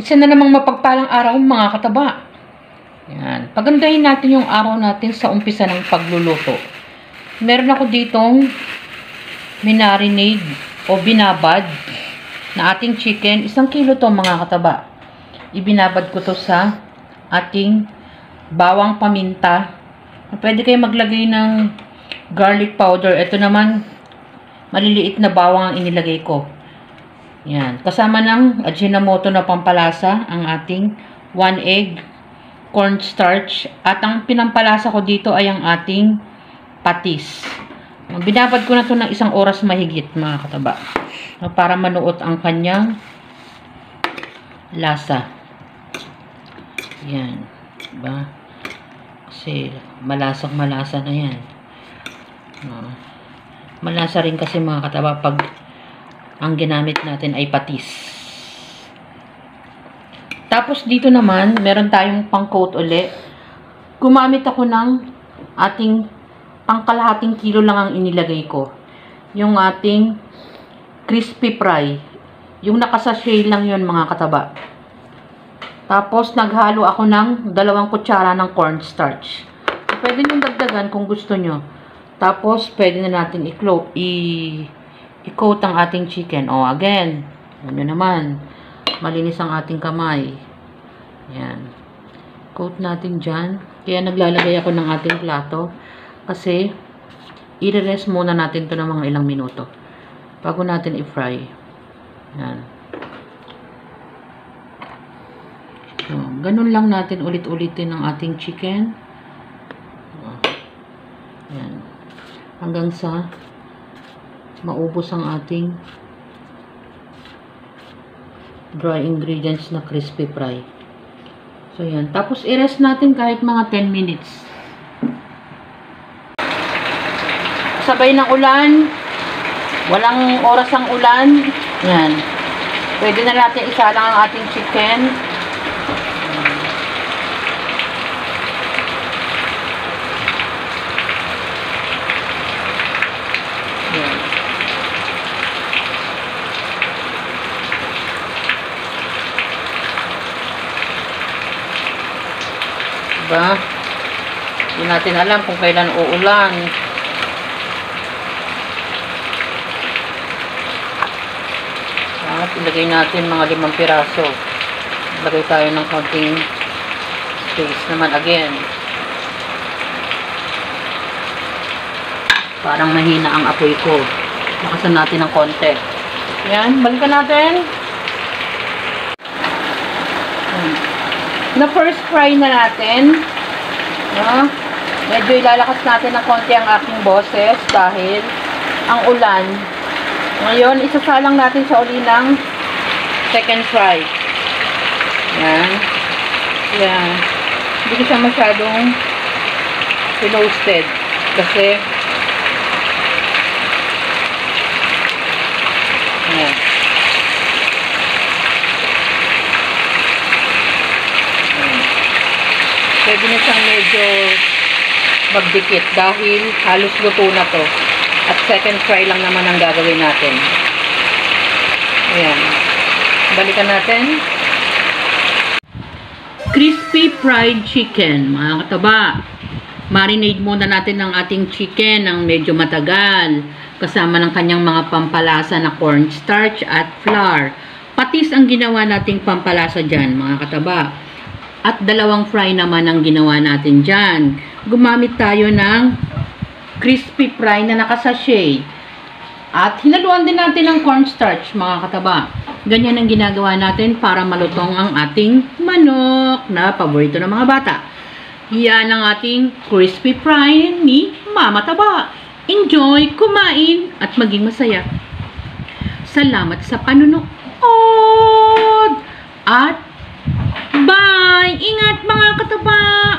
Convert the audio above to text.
Isa na namang mapagpalang araw mga kataba. Yan. Pagandahin natin yung araw natin sa umpisa ng pagluluto. Meron ako ditong minarinade o binabad na ating chicken. 1 kilo to mga kataba. Ibinabad ko to sa ating bawang paminta. Pwede kayo maglagay ng garlic powder. Ito naman, maliliit na bawang ang inilagay ko. Yan. Kasama ng Ajinomoto na pampalasa, ang ating 1 egg, cornstarch, at ang pinampalasa ko dito ay ang ating patis. Binabad ko na ito ng 1 oras mahigit, mga kataba. Para manuot ang kanyang lasa. Yan. Diba? Kasi malasang-malasa na yan. Malasa rin kasi mga kataba pag ang ginamit natin ay patis. Tapos dito naman, meron tayong pang-coat uli. Gumamit ako ng ating pangkalahating kilo lang ang inilagay ko. Yung ating crispy fry. Yung nakasachet lang yun mga kataba. Tapos naghalo ako ng 2 kutsara ng cornstarch. Pwede nyo dagdagan kung gusto nyo. Tapos pwede na natin i-coat ang ating chicken. O, again, ano naman, malinis ang ating kamay. Yan. Coat natin dyan. Kaya naglalagay ako ng ating plato. Kasi, i-rest muna natin to ng mga ilang minuto. Bago natin i-fry. Yan. So, ganun lang natin ulit-ulitin ang ating chicken. Yan. Hanggang sa maubos ang ating dry ingredients na crispy fry. So, yan. Tapos, i-rest natin kahit mga 10 minutes. Sabay ng ulan. Walang oras ang ulan. Yan. Pwede na natin isalang ang ating chicken. Yan. Diba? Hindi natin alam kung kailan uulan. At ilagay natin mga 5 piraso. Ilagay tayo ng konting space naman again. Parang mahina ang apoy ko. Lakasan natin ng konti. Yan, balikan natin. Na first fry na natin. No? Medyo ilalakas natin ng konti ang aking boses dahil ang ulan. Ngayon, isasalang natin sa uli ng second fry. Yan. Yan. Hindi ko siya masyadong roasted. Kasi yan. Pwede na siyang medyo magdikit dahil halos luto na to. At second fry lang naman ang gagawin natin. Ayan. Balikan natin. Crispy fried chicken. Mga kataba. Marinate muna natin ang ating chicken ng medyo matagal. Kasama ng kanyang mga pampalasa na cornstarch at flour. Patis ang ginawa nating pampalasa dyan, mga kataba. At 2 fry naman ang ginawa natin dyan. Gumamit tayo ng crispy fry na nakasachet. At hinaluan din natin ng cornstarch, mga kataba. Ganyan ang ginagawa natin para malutong ang ating manok na paborito ng mga bata. Yan ang ating crispy fry ni Mama Taba. Enjoy, kumain, at maging masaya. Salamat sa panunood. At bye! Ingat mga kataba!